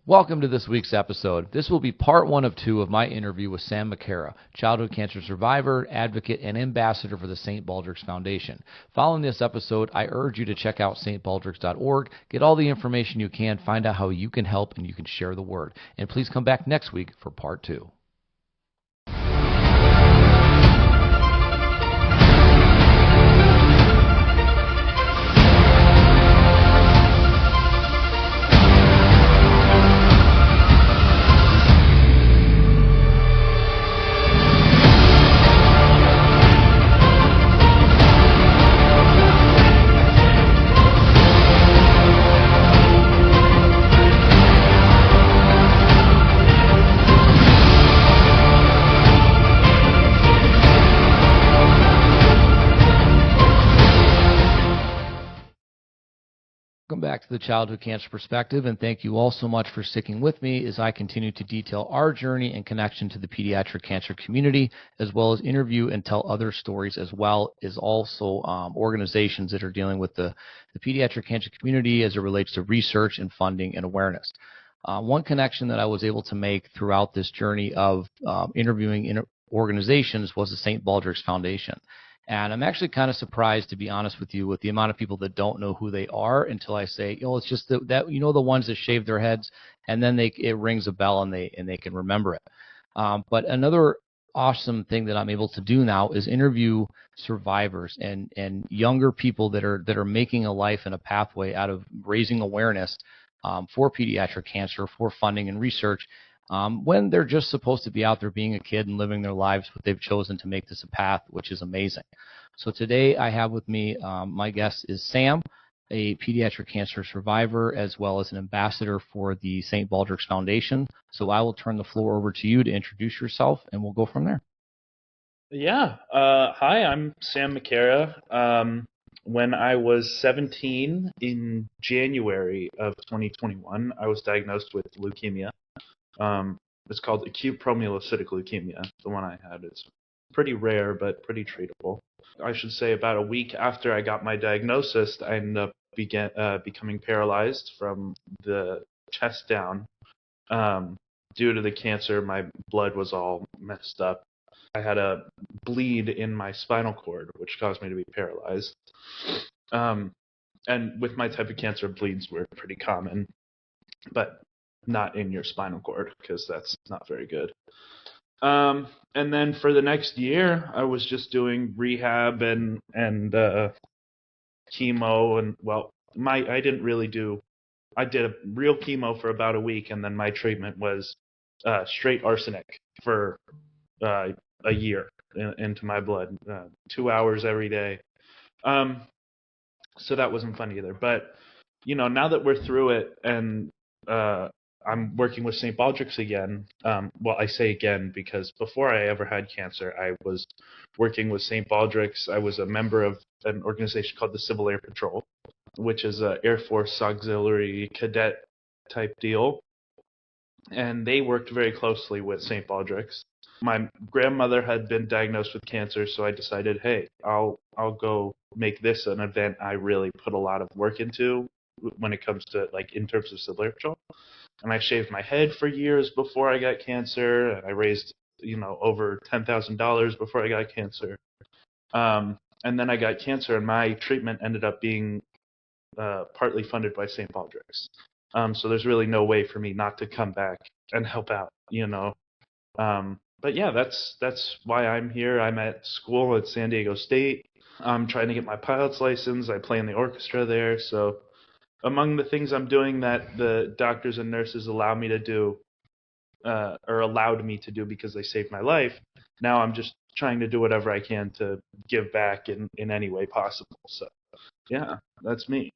Welcome to this week's episode. This will be part 1 of 2 of my interview with Sam Macarah, childhood cancer survivor, advocate, and ambassador for the St. Baldrick's Foundation. Following this episode, I urge you to check out stbaldricks.org, get all the information you can, find out how you can help, and you can share the word. And please come back next week for part 2. Welcome back to the Childhood Cancer Perspective, and thank you all so much for sticking with me as I continue to detail our journey and connection to the pediatric cancer community, as well as interview and tell other stories, as well as also organizations that are dealing with the pediatric cancer community as it relates to research and funding and awareness. One connection that I was able to make throughout this journey of interviewing organizations was the St. Baldrick's Foundation. And I'm actually kind of surprised, to be honest with you, with the amount of people that don't know who they are until I say, it's just that the ones that shave their heads, and then it rings a bell and they can remember it. But another awesome thing that I'm able to do now is interview survivors and younger people that are making a life and a pathway out of raising awareness for pediatric cancer, for funding and research, when they're just supposed to be out there being a kid and living their lives, but they've chosen to make this a path, which is amazing. So today I have with me, my guest is Sam, a pediatric cancer survivor, as well as an ambassador for the St. Baldrick's Foundation. So I will turn the floor over to you to introduce yourself, and we'll go from there. Yeah. Hi, I'm Sam Macarah. When I was 17 in January of 2021, I was diagnosed with leukemia. It's called acute promyelocytic leukemia. The one I had is pretty rare, but pretty treatable. I should say about a week after I got my diagnosis, I ended up becoming paralyzed from the chest down. Due to the cancer, my blood was all messed up. I had a bleed in my spinal cord, which caused me to be paralyzed. And with my type of cancer, bleeds were pretty common, but not in your spinal cord, because that's not very good. And then for the next year, I was just doing rehab and chemo, and I did a real chemo for about a week, and then my treatment was straight arsenic for a year into my blood, 2 hours every day. So that wasn't fun either. But now that we're through it, and I'm working with St. Baldrick's again. I say again because before I ever had cancer, I was working with St. Baldrick's. I was a member of an organization called the Civil Air Patrol, which is an Air Force auxiliary cadet type deal. And they worked very closely with St. Baldrick's. My grandmother had been diagnosed with cancer, so I decided, hey, I'll go make this an event I really put a lot of work into when it comes to, in terms of Civil Air Patrol. And I shaved my head for years before I got cancer, and I raised, over $10,000 before I got cancer. And then I got cancer, and my treatment ended up being partly funded by St. Baldrick's. So there's really no way for me not to come back and help out, But yeah, that's why I'm here. I'm at school at San Diego State. I'm trying to get my pilot's license. I play in the orchestra there, so among the things I'm doing that the doctors and nurses allow me to do, or allowed me to do because they saved my life, now I'm just trying to do whatever I can to give back in any way possible. So, yeah, that's me.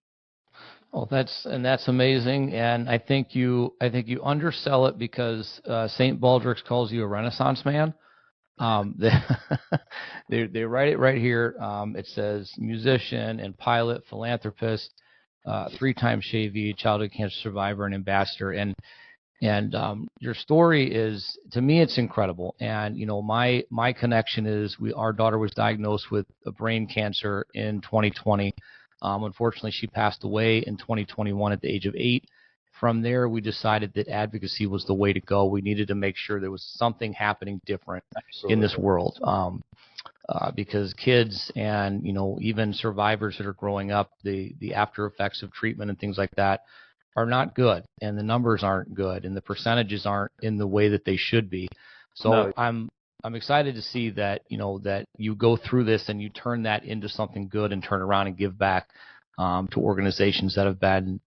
Well, that's amazing, and I think you undersell it because St. Baldrick's calls you a Renaissance man. They write it right here. It says musician and pilot, philanthropist, 3-time shavee, childhood cancer survivor, and ambassador. And your story is, to me, it's incredible. And my connection is our daughter was diagnosed with a brain cancer in 2020. Unfortunately, she passed away in 2021 at the age of 8 from there, we decided that advocacy was the way to go. We needed to make sure there was something happening different in this world. Because kids and, even survivors that are growing up, the after effects of treatment and things like that are not good, and the numbers aren't good, and the percentages aren't in the way that they should be. So No. I'm excited to see that, that you go through this and you turn that into something good and turn around and give back to organizations that have been,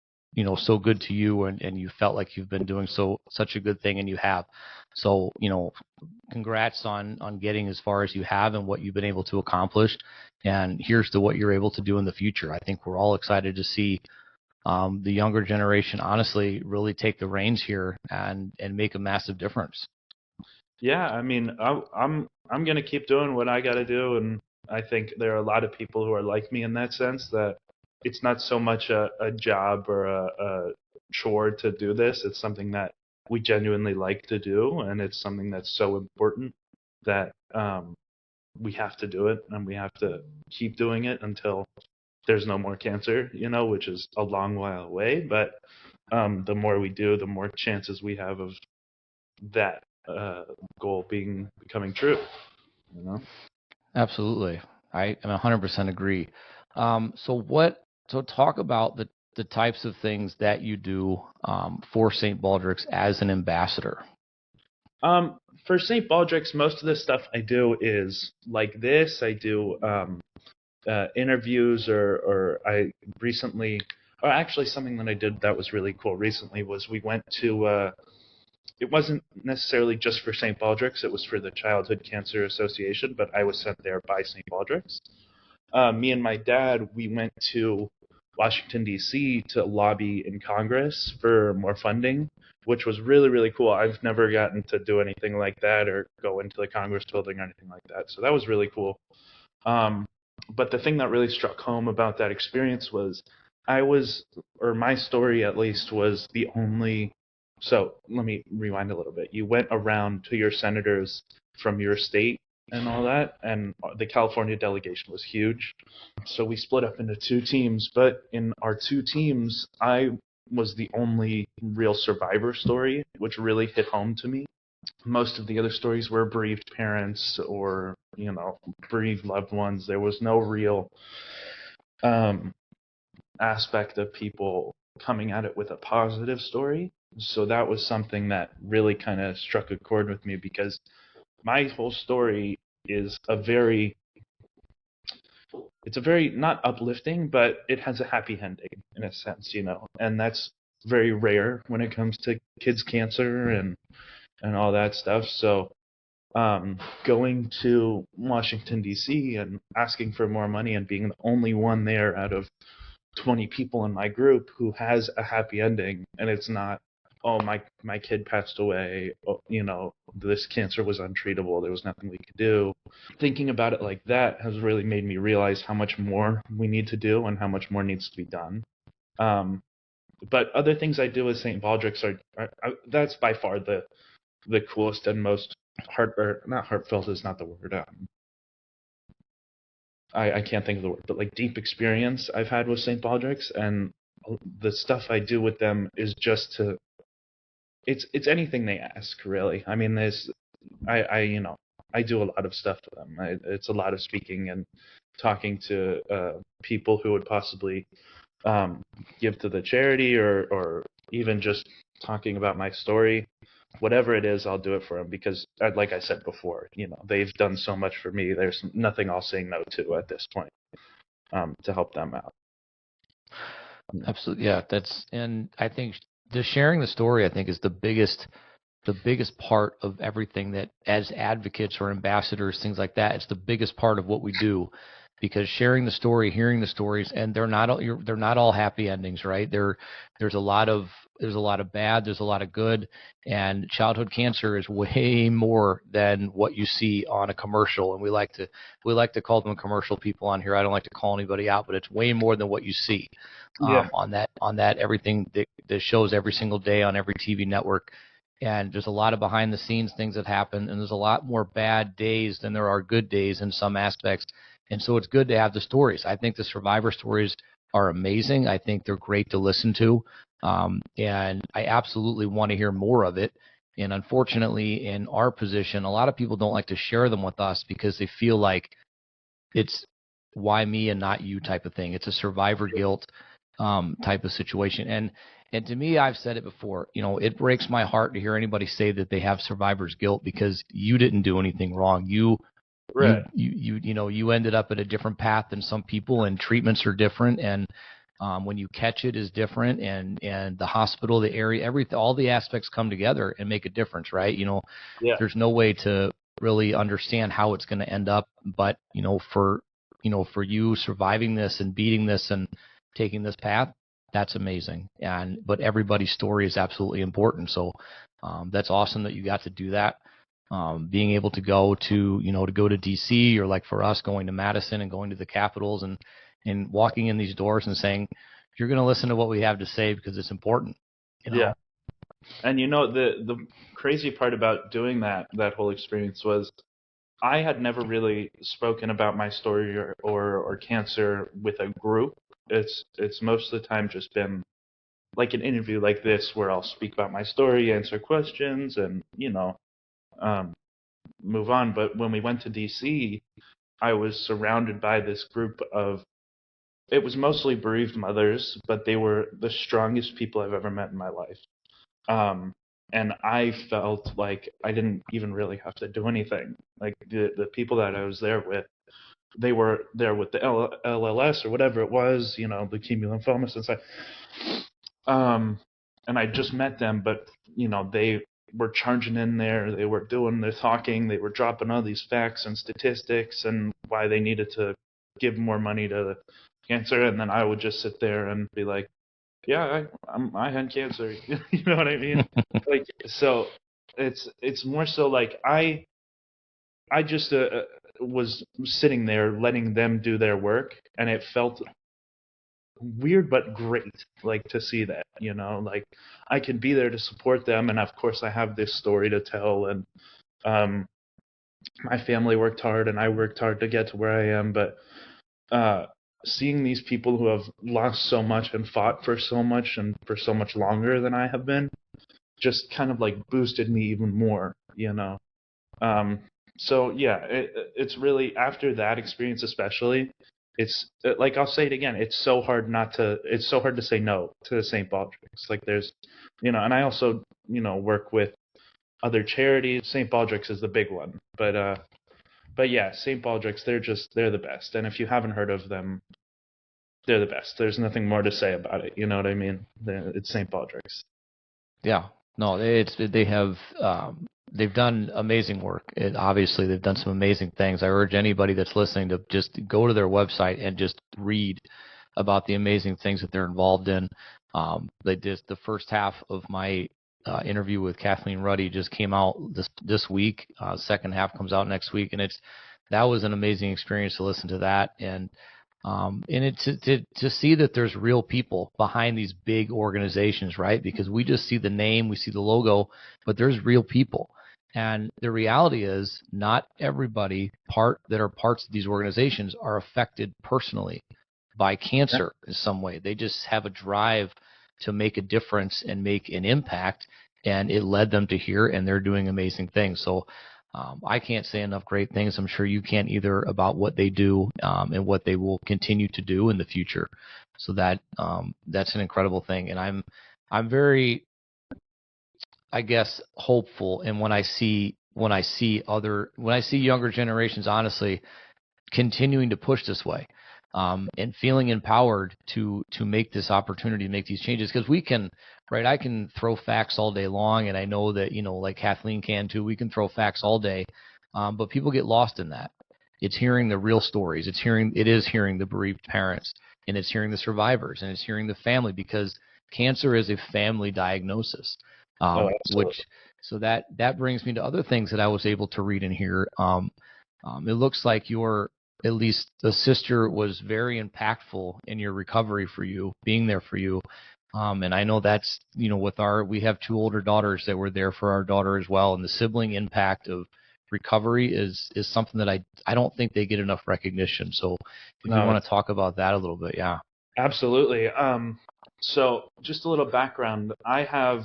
so good to you, and you felt like you've been doing such a good thing, and you have. So, congrats on getting as far as you have and what you've been able to accomplish. And here's to what you're able to do in the future. I think we're all excited to see the younger generation, honestly, really take the reins here and make a massive difference. Yeah, I mean, I'm gonna keep doing what I got to do, and I think there are a lot of people who are like me in that sense, that it's not so much a job or a chore to do this. It's something that we genuinely like to do, and it's something that's so important that we have to do it, and we have to keep doing it until there's no more cancer, which is a long while away. But the more we do, the more chances we have of that goal becoming true. Absolutely. I 100% agree. So talk about the types of things that you do for St. Baldrick's as an ambassador. For St. Baldrick's, most of the stuff I do is like this. I do interviews, or I recently, or actually something that I did that was really cool recently was we went to, it wasn't necessarily just for St. Baldrick's, it was for the Childhood Cancer Association, but I was sent there by St. Baldrick's. Me and my dad, we went to Washington, D.C. to lobby in Congress for more funding, which was really, really cool. I've never gotten to do anything like that or go into the Congress building or anything like that. So that was really cool. But the thing that really struck home about that experience was my story at least, was the only. So let me rewind a little bit. You went around to your senators from your state and all that, and the California delegation was huge. So we split up into two teams, but in our two teams, I was the only real survivor story, which really hit home to me. Most of the other stories were bereaved parents or, bereaved loved ones. There was no real aspect of people coming at it with a positive story. So that was something that really kind of struck a chord with me, because my whole story is it's a very not uplifting, but it has a happy ending in a sense, and that's very rare when it comes to kids' cancer and all that stuff. So going to Washington, D.C. and asking for more money and being the only one there out of 20 people in my group who has a happy ending, and it's not, oh, my kid passed away, this cancer was untreatable, there was nothing we could do. Thinking about it like that has really made me realize how much more we need to do and how much more needs to be done. But other things I do with St. Baldrick's are that's by far the coolest and most not heartfelt is not the word. I can't think of the word, but like deep experience I've had with St. Baldrick's, and the stuff I do with them is just to. It's anything they ask, really. I mean, I do a lot of stuff for them. It's a lot of speaking and talking to people who would possibly give to the charity, or even just talking about my story. Whatever it is, I'll do it for them, because, like I said before, they've done so much for me. There's nothing I'll say no to at this point to help them out. Absolutely, yeah. And I think the sharing the story, I think, is the biggest part of everything that, as advocates or ambassadors, things like that, it's the biggest part of what we do, because sharing the story, hearing the stories, and they're not all happy endings, right? There's a lot of bad, there's a lot of good, and childhood cancer is way more than what you see on a commercial. And we like to call them commercial people on here. I don't like to call anybody out, but it's way more than what you see on that everything that shows every single day on every TV network. And there's a lot of behind the scenes things that happen, and there's a lot more bad days than there are good days in some aspects. And so it's good to have the stories. I think the survivor stories are amazing. I think they're great to listen to. And I absolutely want to hear more of it. And unfortunately, in our position, a lot of people don't like to share them with us because they feel like it's why me and not you type of thing. It's a survivor guilt type of situation. And to me, I've said it before, it breaks my heart to hear anybody say that they have survivor's guilt because you didn't do anything wrong. Right. You ended up at a different path than some people, and treatments are different, and when you catch it is different, and the hospital, the area, everything, all the aspects come together and make a difference, right? Yeah. There's no way to really understand how it's going to end up, but for you surviving this and beating this and taking this path, that's amazing. But everybody's story is absolutely important. So that's awesome that you got to do that. Being able to go to DC, or like for us going to Madison and going to the Capitals and walking in these doors and saying, you're going to listen to what we have to say because it's important. Yeah. And the crazy part about doing that whole experience was I had never really spoken about my story or cancer with a group. It's most of the time just been like an interview like this where I'll speak about my story, answer questions, and um, move on. But when we went to DC, I was surrounded by this group of, it was mostly bereaved mothers, but they were the strongest people I've ever met in my life. And I felt like I didn't even really have to do anything. Like the people that I was there with, they were there with the LLS or whatever it was, leukemia, lymphoma, since and I just met them, but they were charging in there, they were doing their talking, they were dropping all these facts and statistics and why they needed to give more money to cancer, and then I would just sit there and be like, yeah, I had cancer. You know what I mean? Like, so it's more so like I just was sitting there letting them do their work, and it felt weird but great, like, to see that, like I can be there to support them, and of course I have this story to tell, and my family worked hard and I worked hard to get to where I am, but seeing these people who have lost so much and fought for so much and for so much longer than I have been just kind of like boosted me even more. So yeah, it's really, after that experience especially, it's like, I'll say it again, it's so hard to say no to St. Baldrick's. Like, there's, and I also, work with other charities. St. Baldrick's is the big one, but yeah, St. Baldrick's, they're the best. And if you haven't heard of them, they're the best. There's nothing more to say about it. You know what I mean? It's St. Baldrick's. Yeah. No, they've done amazing work. Obviously, they've done some amazing things. I urge anybody that's listening to just go to their website and just read about the amazing things that they're involved in. They did the first half of my interview with Kathleen Ruddy just came out this week. Second half comes out next week, and that was an amazing experience to listen to that, and to see that there's real people behind these big organizations, right? Because we just see the name, we see the logo, but there's real people. And the reality is, not everybody that are parts of these organizations are affected personally by cancer in some way. They just have a drive to make a difference and make an impact, and it led them to here, and they're doing amazing things. So I can't say enough great things. I'm sure you can't either, about what they do and what they will continue to do in the future. So that's an incredible thing, and I'm very, I guess, hopeful. And when I see younger generations, honestly, continuing to push this way, and feeling empowered to make this opportunity, to make these changes, because we can, right? I can throw facts all day long, and I know that, like Kathleen can too. We can throw facts all day, but people get lost in that. It's hearing the real stories. It is hearing the bereaved parents, and it's hearing the survivors, and it's hearing the family, because cancer is a family diagnosis. So that brings me to other things that I was able to read and hear. It looks like at least the sister was very impactful in your recovery for you, being there for you. And I know that's, we have two older daughters that were there for our daughter as well. And the sibling impact of recovery is something that I don't think they get enough recognition. So if you want to talk about that a little bit, yeah. Absolutely. So just a little background. I have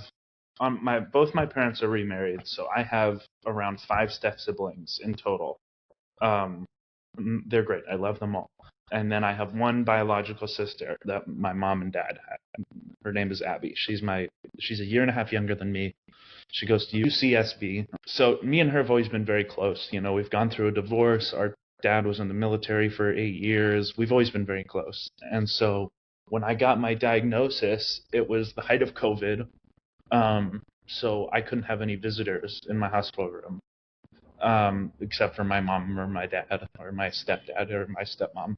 both my parents are remarried, so I have around five step siblings in total. Um, they're great. I love them all. And then I have one biological sister that my mom and dad had. Her name is Abby. She's a year and a half younger than me. She goes to UCSB. So me and her have always been very close. You know, we've gone through a divorce. Our dad was in the military for 8 years. We've always been very close. And so when I got my diagnosis, it was the height of COVID. So I couldn't have any visitors in my hospital room, except for my mom or my dad or my stepdad or my stepmom.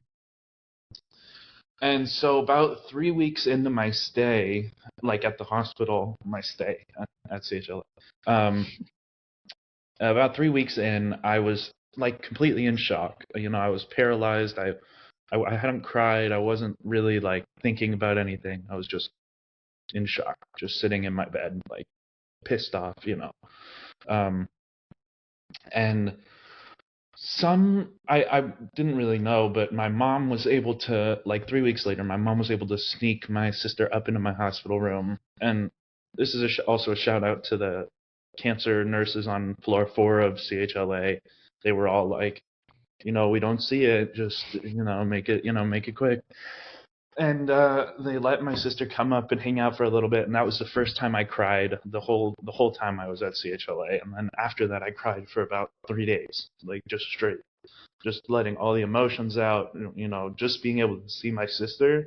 And so about 3 weeks into my stay, like at the hospital, my stay at CHLA, about 3 weeks in, I was like completely in shock. You know, I was paralyzed. I hadn't cried. I wasn't really like thinking about anything. I was just in shock, just sitting in my bed, like pissed off, you know. Um, and I didn't really know, but my mom was able to, like 3 weeks later, my mom was able to sneak my sister up into my hospital room. And this is also a shout out to the cancer nurses on floor 4 of CHLA. They were all like, you know, we don't see it, just, make it quick. And they let my sister come up and hang out for a little bit, and that was the first time I cried the whole time I was at CHLA. And then after that, I cried for about 3 days, like just straight, just letting all the emotions out. You know, just being able to see my sister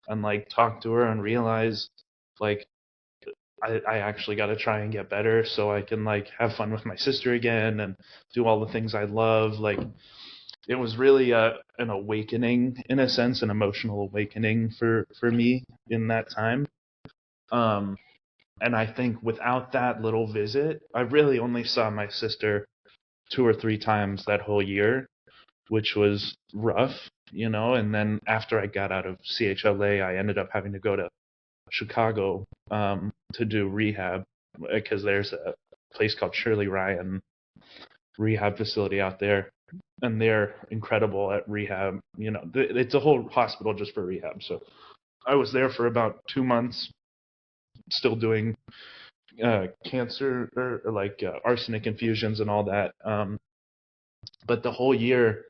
and like talk to her and realize like I actually got to try and get better so I can like have fun with my sister again and do all the things I love. Like it was really an awakening, in a sense, an emotional awakening for me in that time. Um, and I think without that little visit, I really only saw my sister 2 or 3 times that whole year, which was rough, you know. And then after I got out of CHLA, I ended up having to go to Chicago to do rehab because there's a place called Shirley Ryan rehab facility out there, and they're incredible at rehab. You know, it's a whole hospital just for rehab. So I was there for about 2 months, still doing cancer or like arsenic infusions and all that. But the whole year,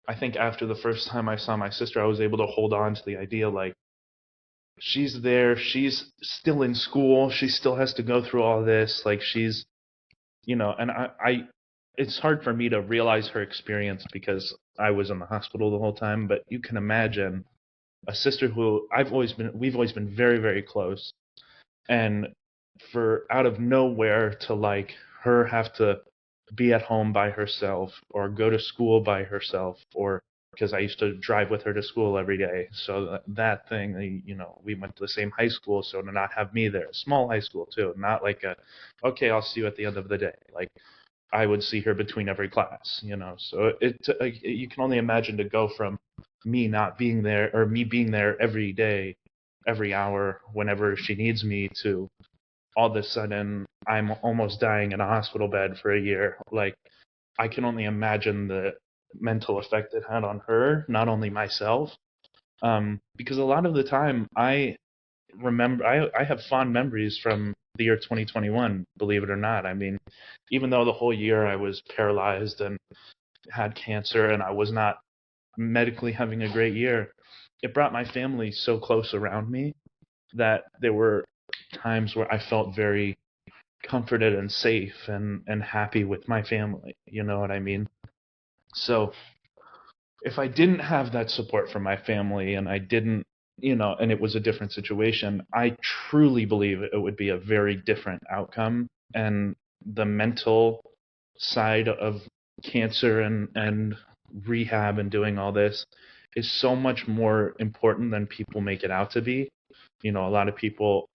I think after the first time I saw my sister, I was able to hold on to the idea like she's there, she's still in school, she still has to go through all this, like she's, you know. And I it's hard for me to realize her experience because I was in the hospital the whole time, but you can imagine a sister who we've always been very, very close, and for out of nowhere to like her have to be at home by herself or go to school by herself, or because I used to drive with her to school every day. So that thing, you know, we went to the same high school, so to not have me there, small high school too, not like okay, I'll see you at the end of the day. Like I would see her between every class, you know. So you can only imagine to go from me not being there or me being there every day, every hour, whenever she needs me, to all of a sudden I'm almost dying in a hospital bed for a year. Like I can only imagine the mental effect it had on her, not only myself. Because a lot of the time I have fond memories from the year 2021, believe it or not. I mean, even though the whole year I was paralyzed and had cancer and I was not medically having a great year, it brought my family so close around me that there were times where I felt very comforted and safe and happy with my family. You know what I mean? So if I didn't have that support from my family and I didn't, you know, and it was a different situation, I truly believe it would be a very different outcome. And the mental side of cancer and rehab and doing all this is so much more important than people make it out to be. You know, a lot of people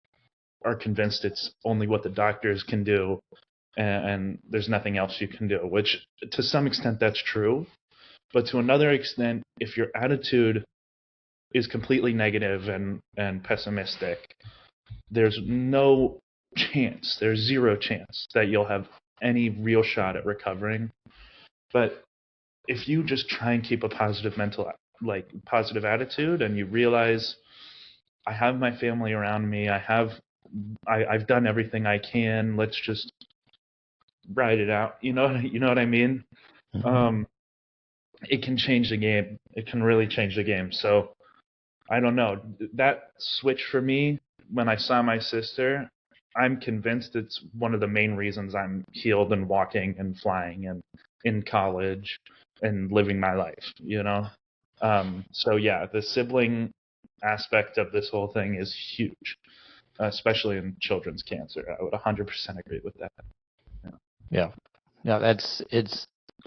are convinced it's only what the doctors can do, and there's nothing else you can do, which to some extent that's true. But to another extent, if your attitude is completely negative and pessimistic, there's no chance, there's zero chance that you'll have any real shot at recovering. But if you just try and keep a positive positive attitude, and you realize I have my family around me. I've done everything I can. Let's just ride it out. You know what I mean? Mhm. Um, it can change the game. It can really change the game. So I don't know. That switch for me when I saw my sister, I'm convinced it's one of the main reasons I'm healed and walking and flying and in college and living my life. So yeah, the sibling aspect of this whole thing is huge, especially in children's cancer. I would 100% agree with that. Yeah. Yeah. Yeah,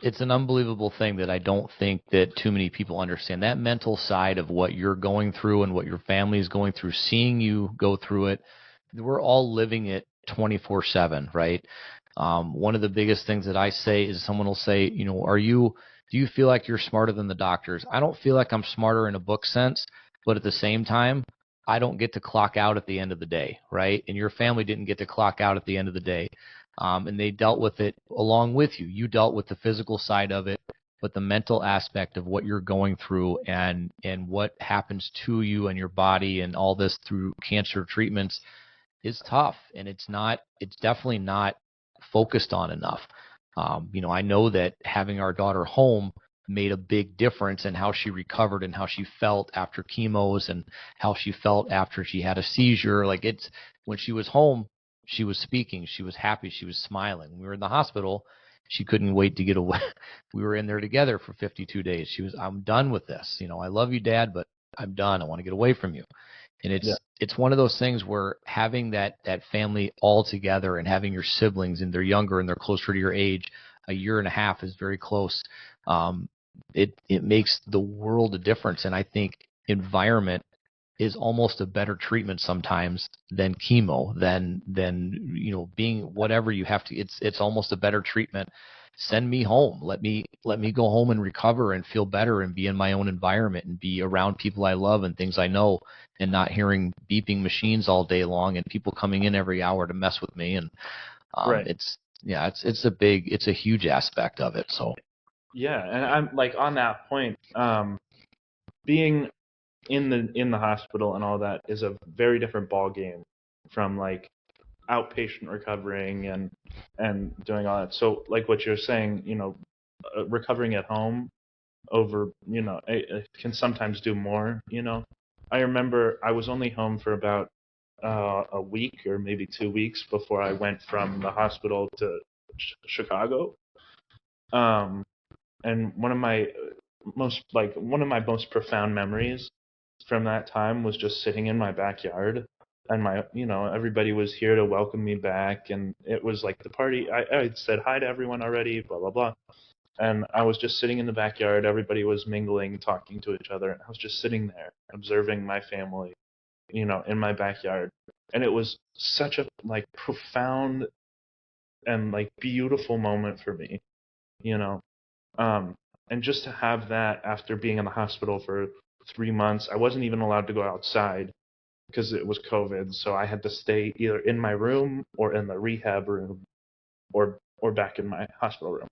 it's an unbelievable thing that I don't think that too many people understand. That mental side of what you're going through and what your family is going through, seeing you go through it, we're all living it 24/7, right? One of the biggest things that I say is someone will say, do you feel like you're smarter than the doctors? I don't feel like I'm smarter in a book sense, but at the same time, I don't get to clock out at the end of the day, right? And your family didn't get to clock out at the end of the day. And they dealt with it along with you. You dealt with the physical side of it, but the mental aspect of what you're going through and what happens to you and your body and all this through cancer treatments is tough, and it's definitely not focused on enough. I know that having our daughter home made a big difference in how she recovered and how she felt after chemos and how she felt after she had a seizure. Like, it's when she was home, she was speaking, she was happy, she was smiling. We were in the hospital, she couldn't wait to get away. We were in there together for 52 days. I'm done with this. I love you, Dad, but I'm done. I want to get away from you. And Yeah. it's one of those things where having that family all together and having your siblings, and they're younger and they're closer to your age, a year and a half is very close. Um, it makes the world of difference. And I think environment is almost a better treatment sometimes than chemo, than being whatever you have to. It's almost a better treatment. Send me home. Let me go home and recover and feel better and be in my own environment and be around people I love and things I know, and not hearing beeping machines all day long and people coming in every hour to mess with me. And Right. it's a huge aspect of it. So Yeah, and I'm like on that point. Being in the hospital and all that is a very different ball game from like outpatient recovering and doing all that. So like what you're saying, recovering at home over, it can sometimes do more. I remember I was only home for about a week or maybe 2 weeks before I went from the hospital to Chicago. Um, and one of my most profound memories from that time was just sitting in my backyard, and everybody was here to welcome me back, and it was like the party. I said hi to everyone already, blah blah blah, and I was just sitting in the backyard. Everybody was mingling, talking to each other, and I was just sitting there observing my family, in my backyard, and it was such a like profound and like beautiful moment for me, you know. Um, and just to have that after being in the hospital for 3 months, I wasn't even allowed to go outside because it was COVID. So I had to stay either in my room or in the rehab room or back in my hospital room.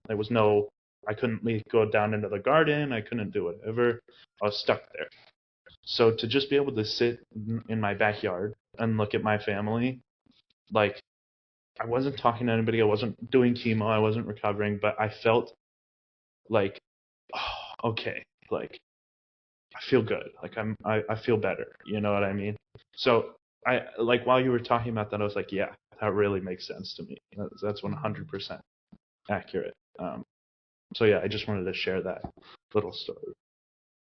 I couldn't go down into the garden. I couldn't do whatever. I was stuck there. So to just be able to sit in my backyard and look at my family, like I wasn't talking to anybody. I wasn't doing chemo. I wasn't recovering, but I felt like, oh, okay, like I feel good. Like I feel better. You know what I mean? So I like while you were talking about that, I was like, yeah, that really makes sense to me. That's 100% accurate. So yeah, I just wanted to share that little story.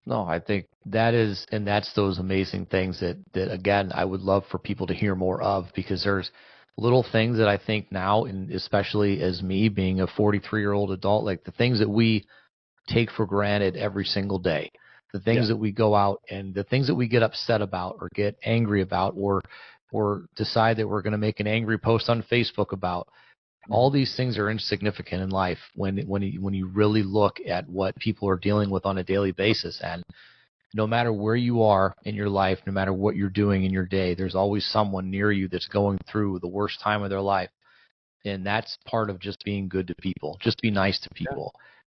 no, I think that's those amazing things that again, I would love for people to hear more of, because there's little things that I think now, and especially as me being a 43-year-old adult, like the things that we take for granted every single day, the Yeah. things that we go out and the things that we get upset about or get angry about, or decide that we're going to make an angry post on Facebook about. All Hmm. these things are insignificant in life when you really look at what people are dealing with on a daily basis. And no matter where you are in your life, no matter what you're doing in your day, there's always someone near you that's going through the worst time of their life. And that's part of just being good to people. Just be nice to Yeah. people.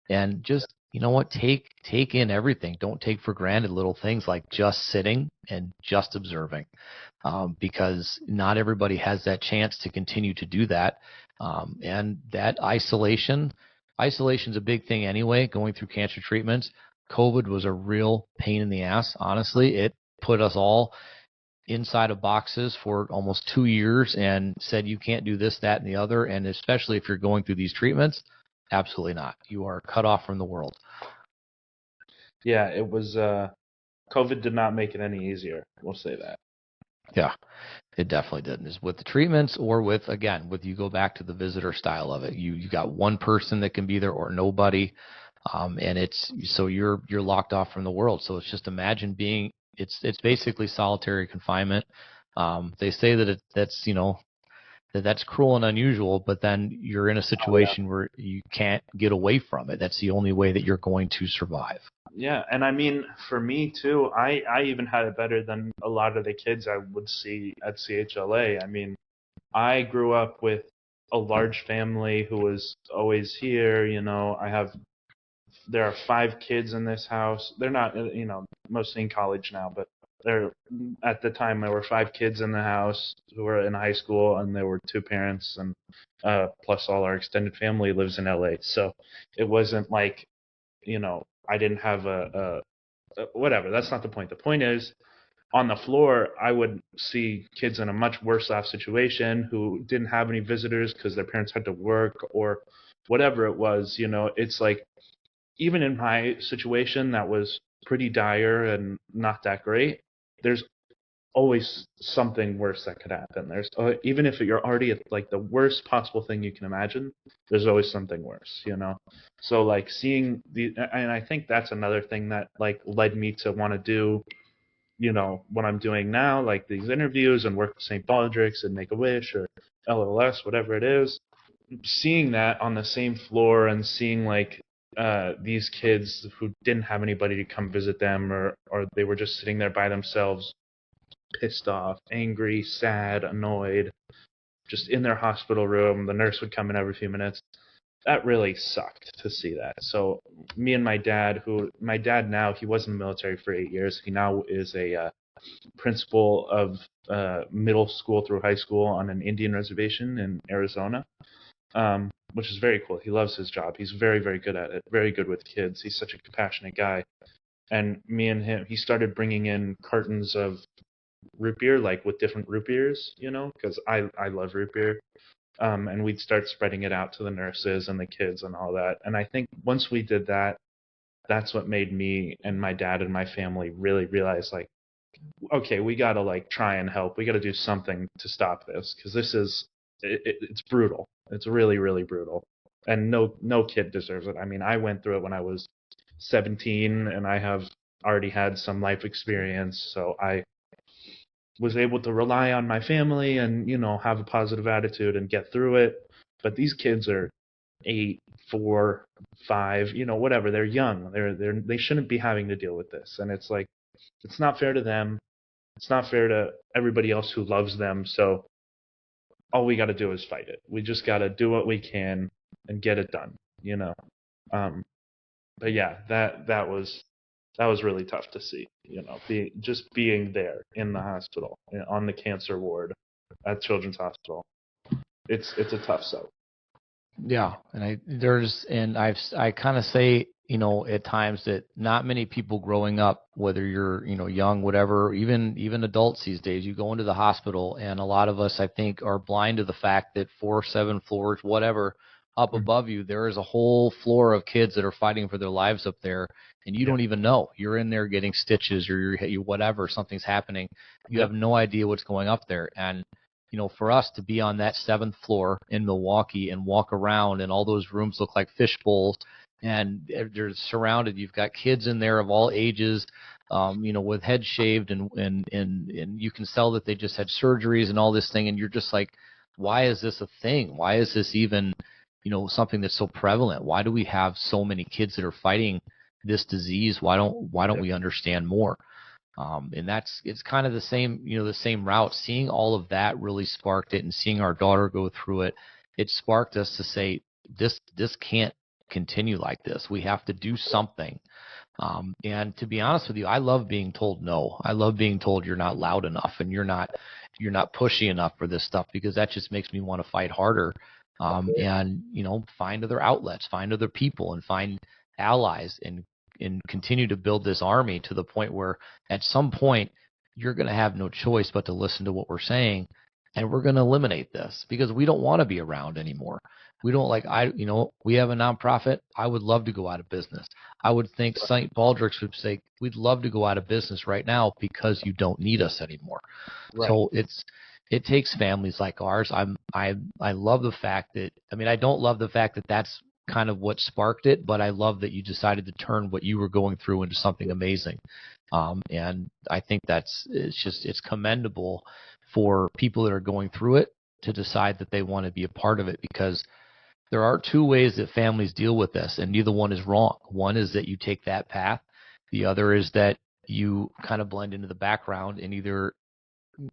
And just, you know what, take in everything. Don't take for granted little things like just sitting and just observing, because not everybody has that chance to continue to do that. And that isolation's a big thing anyway, going through cancer treatments. COVID was a real pain in the ass, honestly. It put us all inside of boxes for almost 2 years and said you can't do this, that, and the other. And especially if you're going through these treatments, absolutely not. You are cut off from the world. Yeah, it was. COVID did not make it any easier. We'll say that. Yeah, it definitely didn't. Is with the treatments or with, again, with, you go back to the visitor style of it. You got one person that can be there or nobody, and it's so you're locked off from the world. So it's just imagine being, it's basically solitary confinement. They say that that's cruel and unusual, but then you're in a situation where you can't get away from it. That's the only way that you're going to survive. Yeah, and I mean, for me too, I even had it better than a lot of the kids I would see at CHLA. I mean, I grew up with a large family who was always here. There are 5 kids in this house. They're not, mostly in college now, but at the time there were 5 kids in the house who were in high school, and there were 2 parents, and plus all our extended family lives in LA. So it wasn't like, I didn't have whatever. That's not the point. The point is, on the floor, I would see kids in a much worse off situation who didn't have any visitors because their parents had to work or whatever it was. It's like, even in my situation that was pretty dire and not that great, there's always something worse that could happen. There's even if you're already at like the worst possible thing you can imagine, there's always something worse. So like seeing and I think that's another thing that like led me to want to do, what I'm doing now, like these interviews and work with St. Baldrick's and Make-A-Wish or LLS, whatever it is. Seeing that on the same floor and seeing like these kids who didn't have anybody to come visit them, or they were just sitting there by themselves, pissed off, angry, sad, annoyed, just in their hospital room. The nurse would come in every few minutes. That really sucked to see that. So me and my dad now, he was in the military for 8 years. He now is a principal of middle school through high school on an Indian reservation in Arizona, which is very cool. He loves his job. He's very, very good at it, very good with kids. He's such a compassionate guy. And me and him, he started bringing in cartons of root beer, like with different root beers, because I love root beer. And we'd start spreading it out to the nurses and the kids and all that. And I think once we did that, that's what made me and my dad and my family really realize, like, okay, we got to like try and help. We got to do something to stop this, because it's brutal. It's really, really brutal. And no kid deserves it. I mean, I went through it when I was 17, and I have already had some life experience, so I was able to rely on my family and, have a positive attitude and get through it. But these kids are 8, 4, 5, whatever. They're young. They shouldn't be having to deal with this. And it's like, it's not fair to them. It's not fair to everybody else who loves them. So all we got to do is fight it. We just got to do what we can and get it done. But yeah, that was really tough to see. Being there in the hospital, on the cancer ward at Children's Hospital. It's a tough sight. Yeah, and I kind of say, at times that not many people growing up, whether you're, young, whatever, even adults these days, you go into the hospital, and a lot of us, I think, are blind to the fact that 4, 7 floors, whatever, up above you, there is a whole floor of kids that are fighting for their lives up there, and you don't even know. You're in there getting stitches, or you whatever, something's happening. You have no idea what's going up there. And for us to be on that 7th floor in Milwaukee and walk around, and all those rooms look like fish bowls, and they're surrounded. You've got kids in there of all ages, with heads shaved, and you can tell that they just had surgeries and all this thing, and you're just like, why is this a thing? Why is this even, something that's so prevalent? Why do we have so many kids that are fighting this disease? Why don't we understand more? And it's kind of the same route. Seeing all of that really sparked it, and seeing our daughter go through it, it sparked us to say, this can't continue like this. We have to do something. And to be honest with you, I love being told no. I love being told you're not loud enough and you're not pushy enough for this stuff, because that just makes me want to fight harder. And find other outlets, find other people, and find allies, and continue to build this army to the point where at some point you're going to have no choice but to listen to what we're saying, and we're going to eliminate this because we don't want to be around anymore. We don't we have a nonprofit. I would love to go out of business. I would think St. Baldrick's would say, we'd love to go out of business right now because you don't need us anymore. Right. So it takes families like ours. I love the fact that, I don't love the fact that that's kind of what sparked it, but I love that you decided to turn what you were going through into something amazing. And I think it's commendable for people that are going through it to decide that they want to be a part of it, because there are two ways that families deal with this, and neither one is wrong. One is that you take that path. The other is that you kind of blend into the background and either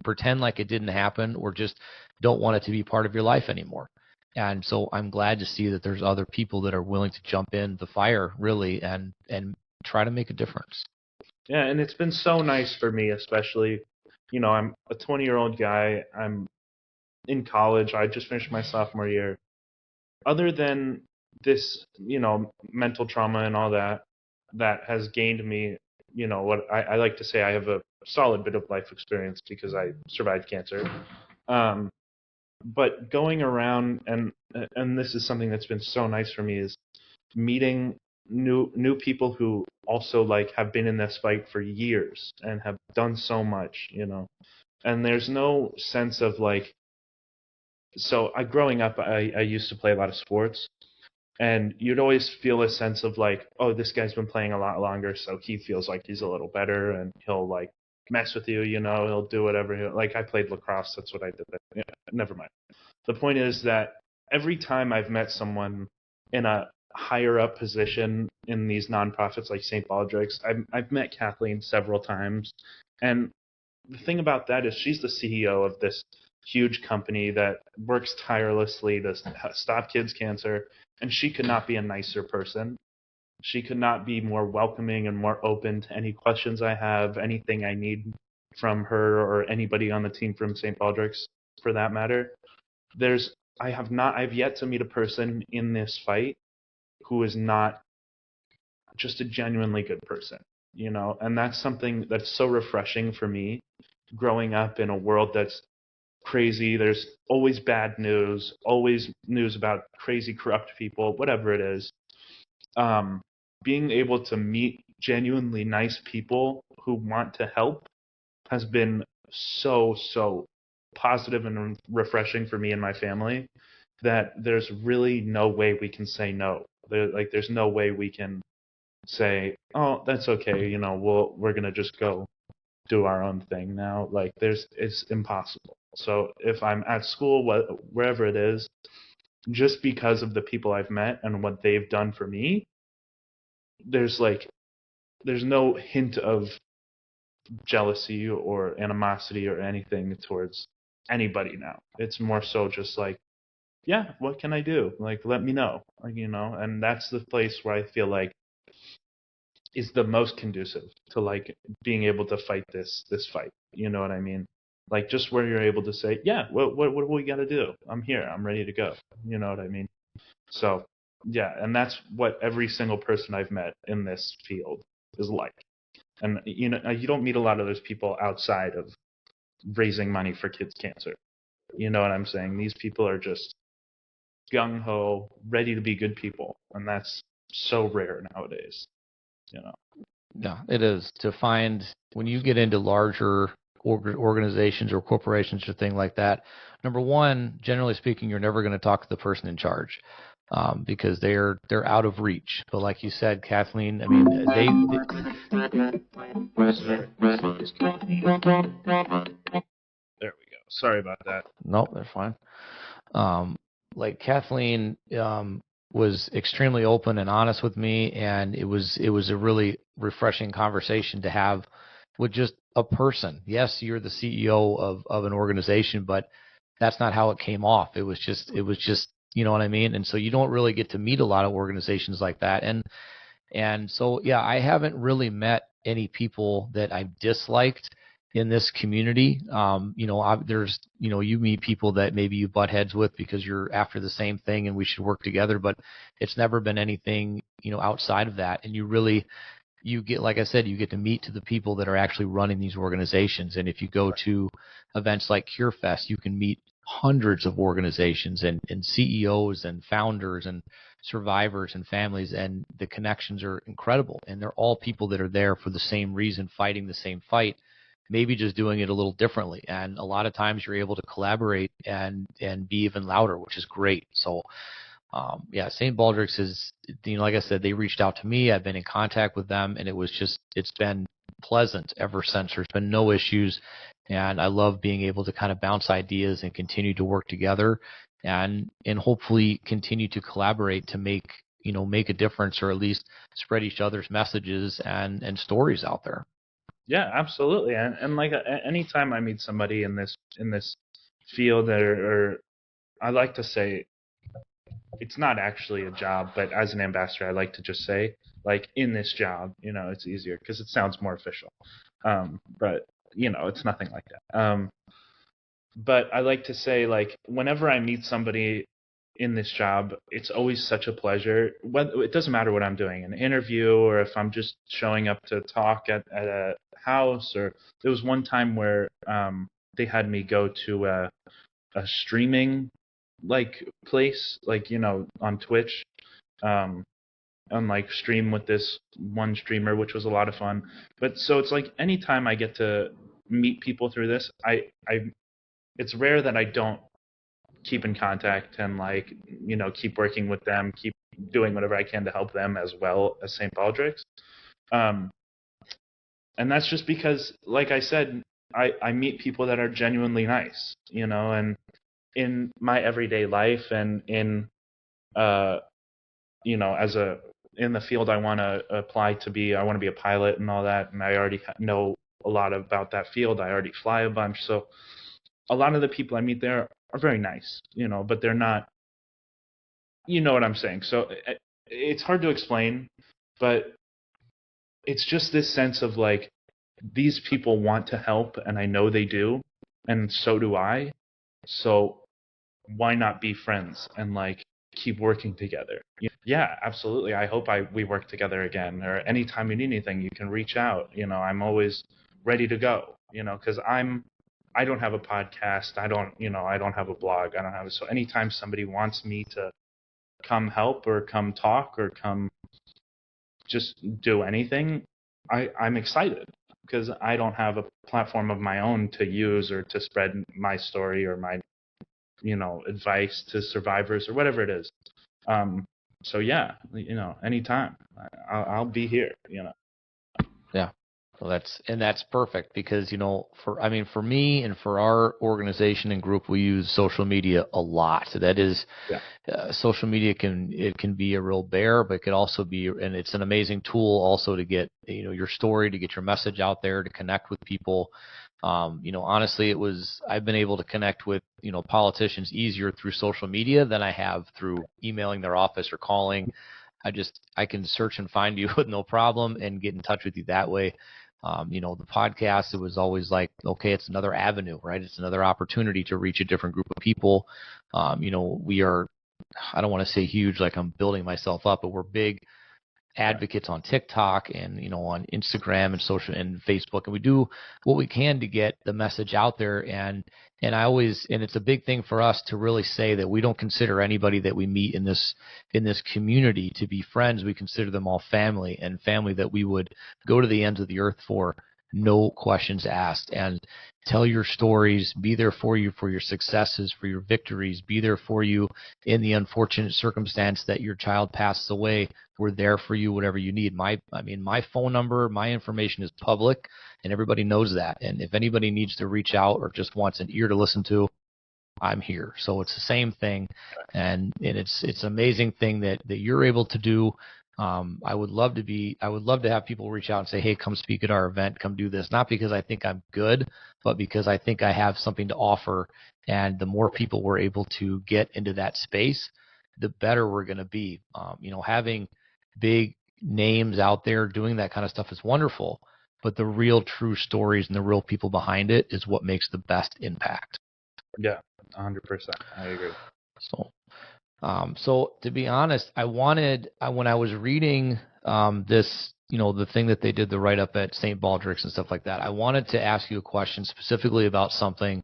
pretend like it didn't happen or just don't want it to be part of your life anymore. And so I'm glad to see that there's other people that are willing to jump in the fire, really, and try to make a difference. Yeah, and it's been so nice for me, especially, I'm a 20-year-old guy. I'm in college. I just finished my sophomore year. Other than this, mental trauma and all that has gained me, what I like to say, I have a solid bit of life experience because I survived cancer. But going around, and this is something that's been so nice for me, is meeting new people who also have been in this fight for years and have done so much, and there's no sense of so growing up, I used to play a lot of sports, and you'd always feel a sense of oh, this guy's been playing a lot longer, so he feels like he's a little better, and he'll mess with you, he'll do whatever. I played lacrosse, that's what I did. Yeah, never mind. The point is that every time I've met someone in a higher up position in these nonprofits like St. Baldrick's, I've met Kathleen several times, and the thing about that is she's the CEO of this huge company that works tirelessly to stop kids' cancer, and she could not be a nicer person. She could not be more welcoming and more open to any questions I have, anything I need from her or anybody on the team from St. Baldrick's, for that matter. I've yet to meet a person in this fight who is not just a genuinely good person, and that's something that's so refreshing for me, growing up in a world that's crazy. There's always bad news, always news about crazy, corrupt people, whatever it is. Being able to meet genuinely nice people who want to help has been so positive and refreshing for me and my family that there's really no way we can say no. There's no way we can say, oh, that's okay, we're gonna just go do our own thing now. It's impossible. So if I'm at school, wherever it is, just because of the people I've met and what they've done for me, there's no hint of jealousy or animosity or anything towards anybody now. It's more so just yeah, what can I do? Let me know, and that's the place where I feel is the most conducive to being able to fight this fight. You know what I mean? Just where you're able to say, yeah, what do we got to do? I'm here. I'm ready to go. You know what I mean? So, yeah, and that's what every single person I've met in this field is like. And, you don't meet a lot of those people outside of raising money for kids' cancer. You know what I'm saying? These people are just gung-ho, ready to be good people. And that's so rare nowadays. Yeah, it is. To find, when you get into larger organizations or corporations or things like that, number one, generally speaking, you're never going to talk to the person in charge because they're out of reach. But like you said, Kathleen, There we go. Sorry about that. Nope, they're fine. Kathleen was extremely open and honest with me, and it was a really refreshing conversation to have with just a person. Yes, you're the CEO of an organization, but that's not how it came off. It was just You know what I mean? And so you don't really get to meet a lot of organizations like that. And so, yeah, I haven't really met any people that I've disliked in this community. There's, you meet people that maybe you butt heads with because you're after the same thing and we should work together, but it's never been anything, outside of that. And you get, like I said, you get to meet to the people that are actually running these organizations. And if you go to events like CureFest, you can meet hundreds of organizations and CEOs and founders and survivors and families, and the connections are incredible. And they're all people that are there for the same reason, fighting the same fight, maybe just doing it a little differently. And a lot of times you're able to collaborate and be even louder, which is great. So St. Baldrick's is, like I said, they reached out to me. I've been in contact with them, and it's been pleasant ever since. There's been no issues, and I love being able to kind of bounce ideas and continue to work together and hopefully continue to collaborate to make a difference, or at least spread each other's messages and stories out there. Yeah, absolutely. And like anytime I meet somebody in this field, or I like to say, it's not actually a job, but as an ambassador, I like to just say, like, in this job, it's easier because it sounds more official. But it's nothing like that. But I like to say, like, whenever I meet somebody in this job, it's always such a pleasure. It doesn't matter what I'm doing, an interview, or if I'm just showing up to talk at a house. Or there was one time where they had me go to a streaming like place, like on Twitch, and like stream with this one streamer, which was a lot of fun. But so it's like anytime I get to meet people through this, it's rare that I don't keep in contact and like keep working with them, keep doing whatever I can to help them as well as St. Baldrick's. And that's just because, like I said, I meet people that are genuinely nice, and in my everyday life and in in the field I want to apply to be, I want to be a pilot and all that, and I already know a lot about that field. I already fly a bunch, so a lot of the people I meet there are very nice, but they're not, you know what I'm saying. So it's hard to explain, but it's just this sense of like, these people want to help, and I know they do, and so do I. So why not be friends and like keep working together? Yeah, absolutely. I hope we work together again, or anytime you need anything, you can reach out. I'm always ready to go, because I don't have a podcast. I don't have a blog. So anytime somebody wants me to come help or come talk or come just do anything, I'm excited, because I don't have a platform of my own to use or to spread my story or my advice to survivors or whatever it is. So yeah, anytime I'll be here. Yeah. Well, that's perfect, because for me and for our organization and group, we use social media a lot. So that is, social media can be a real bear, but it could also be, and it's an amazing tool also to get your story, to get your message out there, to connect with people. Honestly, I've been able to connect with politicians easier through social media than I have through emailing their office or calling. I can search and find you with no problem and get in touch with you that way. The podcast, it was always like, okay, it's another avenue, right? It's another opportunity to reach a different group of people. We are, I don't want to say huge, like I'm building myself up, but we're big advocates on TikTok and on Instagram and social and Facebook, and we do what we can to get the message out there. And it's a big thing for us to really say that we don't consider anybody that we meet in this community to be friends. We consider them all family, and family that we would go to the ends of the earth for, no questions asked. And tell your stories, be there for you, for your successes, for your victories, be there for you in the unfortunate circumstance that your child passes away. We're there for you, whatever you need. My phone number, my information is public, and everybody knows that. And if anybody needs to reach out or just wants an ear to listen to, I'm here. So it's the same thing, and it's an amazing thing that you're able to do. I would love to have people reach out and say, hey, come speak at our event, come do this. Not because I think I'm good, but because I think I have something to offer. And the more people we're able to get into that space, the better we're going to be. Having big names out there doing that kind of stuff is wonderful, but the real true stories and the real people behind it is what makes the best impact. Yeah, 100%. I agree. So to be honest, when I was reading this, the thing that they did, the write-up at St. Baldrick's and stuff like that, I wanted to ask you a question specifically about something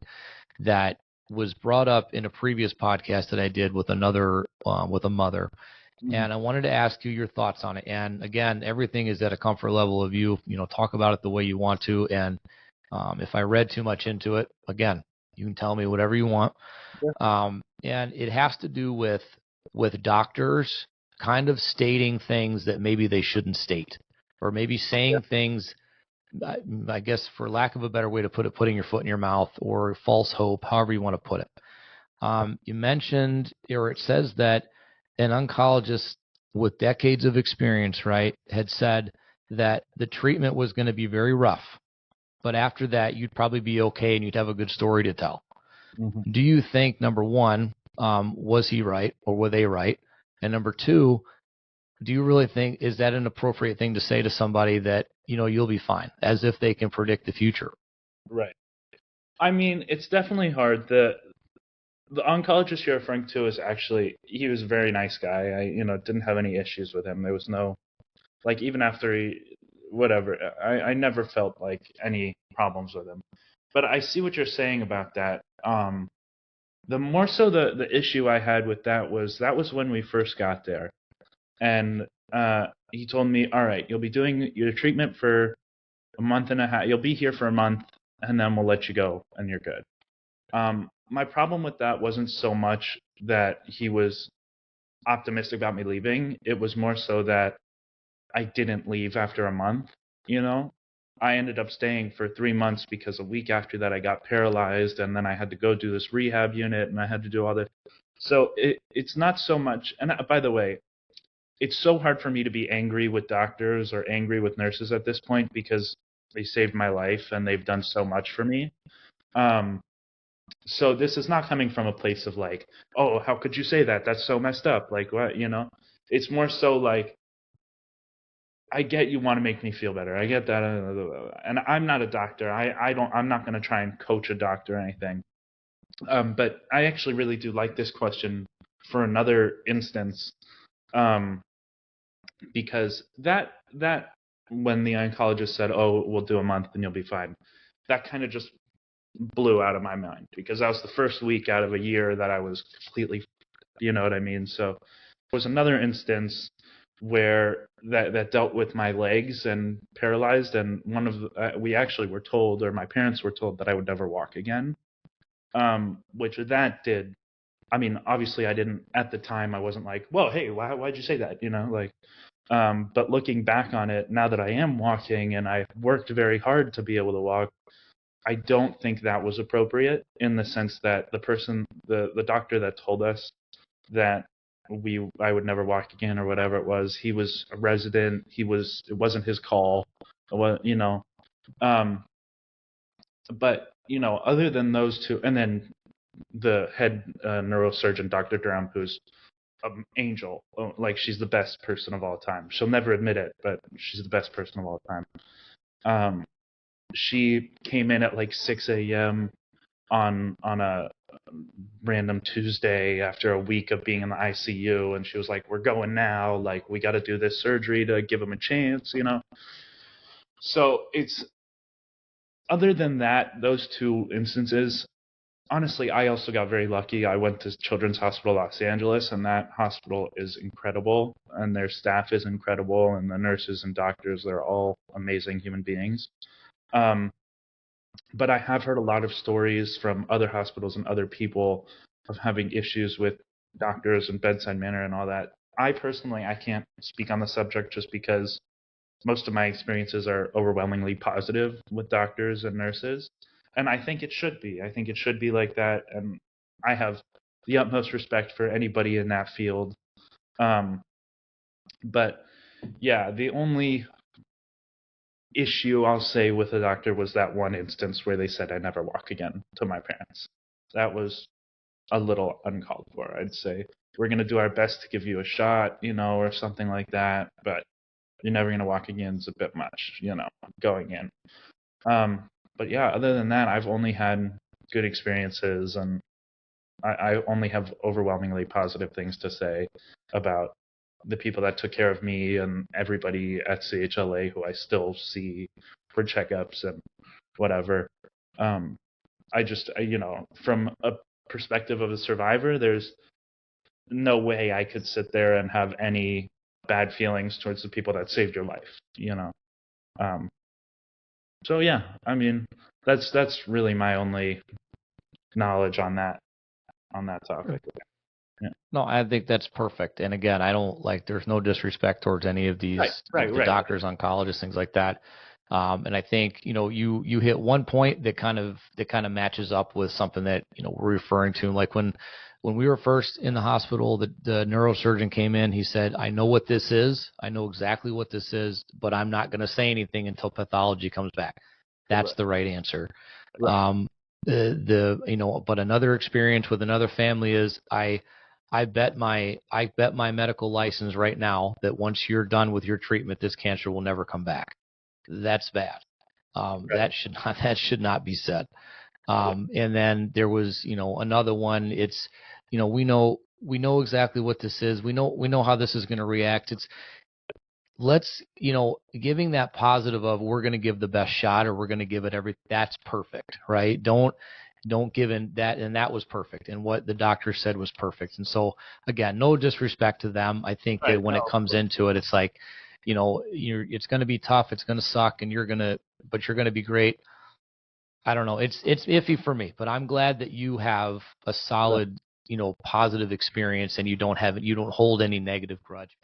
that was brought up in a previous podcast that I did with with a mother. Mm-hmm. And I wanted to ask you your thoughts on it. And again, everything is at a comfort level of you, talk about it the way you want to. And if I read too much into it, again, you can tell me whatever you want. Yeah. And it has to do with doctors kind of stating things that maybe they shouldn't state, or maybe saying things, I guess, for lack of a better way to put it, putting your foot in your mouth, or false hope, however you want to put it. You mentioned, or it says that an oncologist with decades of experience, right, had said that the treatment was going to be very rough, but after that, you'd probably be okay and you'd have a good story to tell. Mm-hmm. Do you think, number one, was he right, or were they right? And number two, do you really think, is that an appropriate thing to say to somebody that, you'll be fine, as if they can predict the future? Right. I mean, it's definitely hard. The oncologist you're referring to is actually, he was a very nice guy. I, didn't have any issues with him. There was no, like, even after whatever, I never felt like any problems with him. But I see what you're saying about that. The more so the issue I had with that was when we first got there. And he told me, all right, you'll be doing your treatment for a month and a half. You'll be here for a month, and then we'll let you go, and you're good. My problem with that wasn't so much that he was optimistic about me leaving. It was more so that I didn't leave after a month. I ended up staying for 3 months because a week after that I got paralyzed, and then I had to go do this rehab unit, and I had to do all this. So it's not so much. And by the way, it's so hard for me to be angry with doctors or angry with nurses at this point, because they saved my life and they've done so much for me. So this is not coming from a place of like, oh, how could you say that? That's so messed up. Like, what, It's more so like, I get you want to make me feel better. I get that. And I'm not a doctor. I'm not going to try and coach a doctor or anything. But I actually really do like this question for another instance. Because that when the oncologist said, oh, we'll do a month and you'll be fine, that kind of just blew out of my mind, because that was the first week out of a year that I was completely, you know what I mean? So there was another instance where that dealt with my legs and paralyzed, and we actually were told, or my parents were told, that I would never walk again, which that did. I mean, obviously I didn't, at the time, I wasn't like, whoa, hey, why'd you say that? But looking back on it, now that I am walking and I've worked very hard to be able to walk, I don't think that was appropriate, in the sense that the doctor that told us that I would never walk again or whatever it was, he was a resident. It wasn't his call. But other than those two, and then the head neurosurgeon, Dr. Durham, who's an angel, like, she's the best person of all time. She'll never admit it, but she's the best person of all time. She came in at like 6 a.m. on a random Tuesday after a week of being in the ICU, and she was like, "We're going now. Like, we got to do this surgery to give him a chance." So it's, other than that, those two instances. Honestly, I also got very lucky. I went to Children's Hospital Los Angeles, and that hospital is incredible, and their staff is incredible, and the nurses and doctors, they're all amazing human beings. But I have heard a lot of stories from other hospitals and other people of having issues with doctors and bedside manner and all that. I personally, I can't speak on the subject, just because most of my experiences are overwhelmingly positive with doctors and nurses. And I think it should be. I think it should be like that. And I have the utmost respect for anybody in that field. But yeah, the only issue I'll say with the doctor was that one instance where they said I never walk again to my parents. That was a little uncalled for. I'd say we're going to do our best to give you a shot, or something like that, but you're never going to walk again. It's a bit much, going in. But yeah, other than that, I've only had good experiences, and I only have overwhelmingly positive things to say about the people that took care of me and everybody at CHLA who I still see for checkups and whatever. I just, from a perspective of a survivor, there's no way I could sit there and have any bad feelings towards the people that saved your life. So yeah, I mean, that's really my only knowledge on that topic. Yeah. No, I think that's perfect. And again, I don't there's no disrespect towards any of these Right. doctors, oncologists, things like that. And I think, you hit one point that kind of matches up with something that, we're referring to. Like when we were first in the hospital, the neurosurgeon came in, he said, I know what this is. I know exactly what this is, but I'm not going to say anything until pathology comes back. That's the right answer. Right. But another experience with another family is I bet my medical license right now that once you're done with your treatment, this cancer will never come back. That's bad. Right. That should not be said. And then there was, another one. It's, we know exactly what this is. We know how this is going to react. Let's, giving that positive of we're going to give the best shot or we're going to give it everything. That's perfect, right? Don't give in that. And that was perfect. And what the doctor said was perfect. And so again, no disrespect to them. I think that when it comes into it, it's like, it's going to be tough. It's going to suck and you're going to be great. I don't know. It's iffy for me, but I'm glad that you have a solid, positive experience and you don't hold any negative grudge.